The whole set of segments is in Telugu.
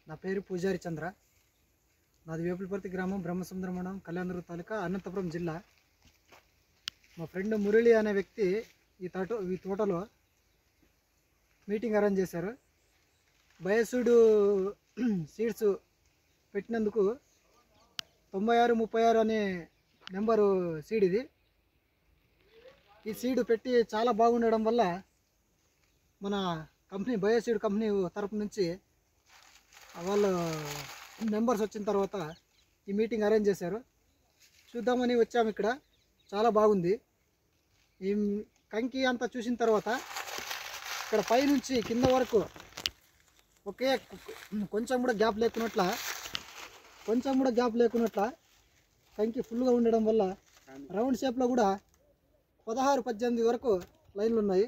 నా పేరు పూజారి చంద్ర. నాది వేపులపర్తి గ్రామం, బ్రహ్మసముద్రం మండలం, కళ్యాణదుర్గం తాలూకా, అనంతపురం జిల్లా. మా ఫ్రెండ్ మురళి అనే వ్యక్తి ఈ తోటలో మీటింగ్ అరేంజ్ చేశారు. బయోసీడ్ సీడ్స్ పెట్టినందుకు 9636 అనే నెంబరు సీడ్ ఇది. ఈ సీడ్ పెట్టి చాలా బాగుండడం వల్ల మన కంపెనీ బయోసీడ్ కంపెనీ తరపు నుంచి వాళ్ళు మెంబర్స్ వచ్చిన తర్వాత ఈ మీటింగ్ అరేంజ్ చేశారు. చూద్దామని వచ్చాము. ఇక్కడ చాలా బాగుంది. ఈ కంకి అంతా చూసిన తర్వాత ఇక్కడ పైనుంచి కింద వరకు ఒకే కొంచెం కూడా గ్యాప్ లేకున్నట్ల కంకి ఫుల్గా ఉండడం వల్ల రౌండ్ షేప్లో కూడా 16-18 వరకు లైన్లు ఉన్నాయి.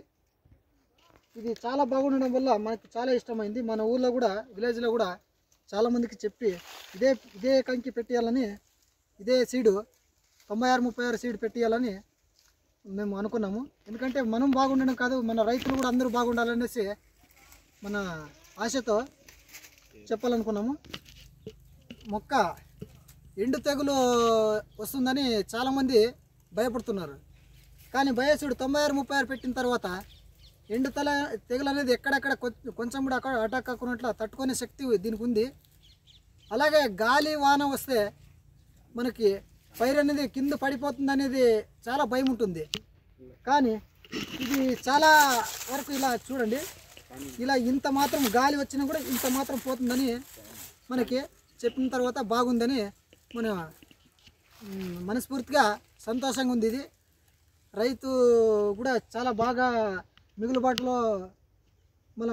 ఇది చాలా బాగుండడం వల్ల మనకు చాలా ఇష్టమైంది. మన ఊళ్ళో కూడా, విలేజ్లో కూడా చాలామందికి చెప్పి ఇదే కంకి పెట్టేయాలని, ఇదే సీడు 9636 సీడ్ పెట్టేయాలని మేము అనుకున్నాము. ఎందుకంటే మనం బాగుండడం కాదు, మన రైతులు కూడా అందరూ బాగుండాలనేసి మన ఆశతో చెప్పాలనుకున్నాము. మొక్క ఎండు తెగులు వస్తుందని చాలామంది భయపడుతున్నారు. కానీ బయోసీడ్ 9636 పెట్టిన తర్వాత ఎండు తెగులు అనేది ఎక్కడెక్కడ కొంచెం కూడా అటాక్ కాకున్నట్లు తట్టుకునే శక్తి దీనికి ఉంది. అలాగే గాలి వాన వస్తే మనకి పైరు అనేది కింద పడిపోతుంది అనేది చాలా భయం ఉంటుంది. కానీ ఇది చాలా వరకు ఇలా చూడండి, ఇలా ఇంత మాత్రం గాలి వచ్చినా కూడా ఇంత మాత్రం పోతుందని మనకి చెప్పిన తర్వాత బాగుందని మన మనస్ఫూర్తిగా సంతోషంగా ఉంది. ఇది రైతు కూడా చాలా బాగా మిగులుబాటులో మన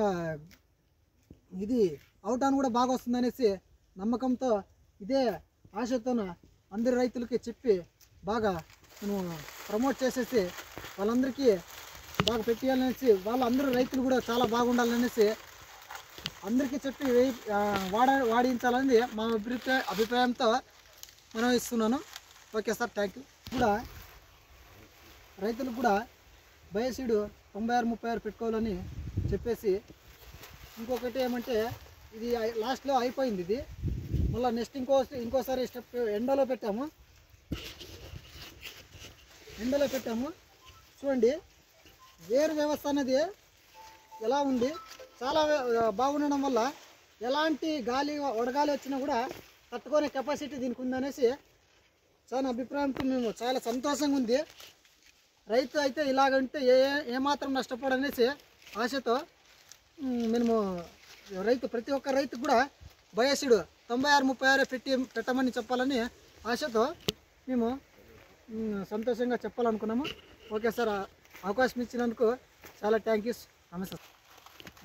ఇది అవుటాన్ కూడా బాగా వస్తుందనేసి నమ్మకంతో, ఇదే ఆశతో అందరి రైతులకి చెప్పి బాగా నేను ప్రమోట్ చేసేసి వాళ్ళందరికీ బాగా పెట్టేయాలనేసి, వాళ్ళందరూ రైతులు కూడా చాలా బాగుండాలనేసి అందరికీ చెప్పి వాడించాలని మా అభిప్రాయంతో మనం ఇస్తున్నాను. Okay sir, thank you. కూడా రైతులకు కూడా బయోసీడ్ 9636 పెట్టుకోవాలని చెప్పేసి, ఇంకొకటి ఏమంటే ఇది లాస్ట్లో అయిపోయింది. ఇది మళ్ళీ నెక్స్ట్ ఇంకోసారి స్టెప్ ఎండలో పెట్టాము. చూడండి వేరు వ్యవస్థ అనేది ఎలా ఉంది. చాలా బాగుండడం వల్ల ఎలాంటి వడగాలి వచ్చినా కూడా తట్టుకునే కెపాసిటీ దీనికి ఉందనేసి చాలా అభిప్రాయంతో మేము చాలా సంతోషంగా ఉంది. రైతు అయితే ఇలాగంటే ఏమాత్రం నష్టపోడనేసి ఆశతో మేము ప్రతి ఒక్క రైతు కూడా బయోసీడ్ 9636 పెట్టమని చెప్పాలని ఆశతో మేము సంతోషంగా చెప్పాలనుకున్నాము. ఓకే సార్, అవకాశం ఇచ్చినందుకు చాలా థ్యాంక్ యూ. నమస్తే.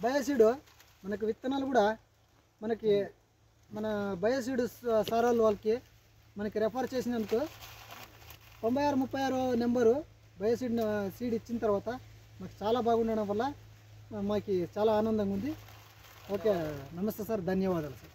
బయోసీడ్ మనకి విత్తనాలు కూడా మన బయోసీడ్ సారాలు వాళ్ళకి మనకి రెఫర్ చేసినందుకు 9636 నెంబరు బయోసీడ్ సీడ్ ఇచ్చిన తర్వాత మాకు చాలా బాగుండడం వల్ల మాకు చాలా ఆనందంగా ఉంది. ఓకే, నమస్తే సార్, ధన్యవాదాలు సార్.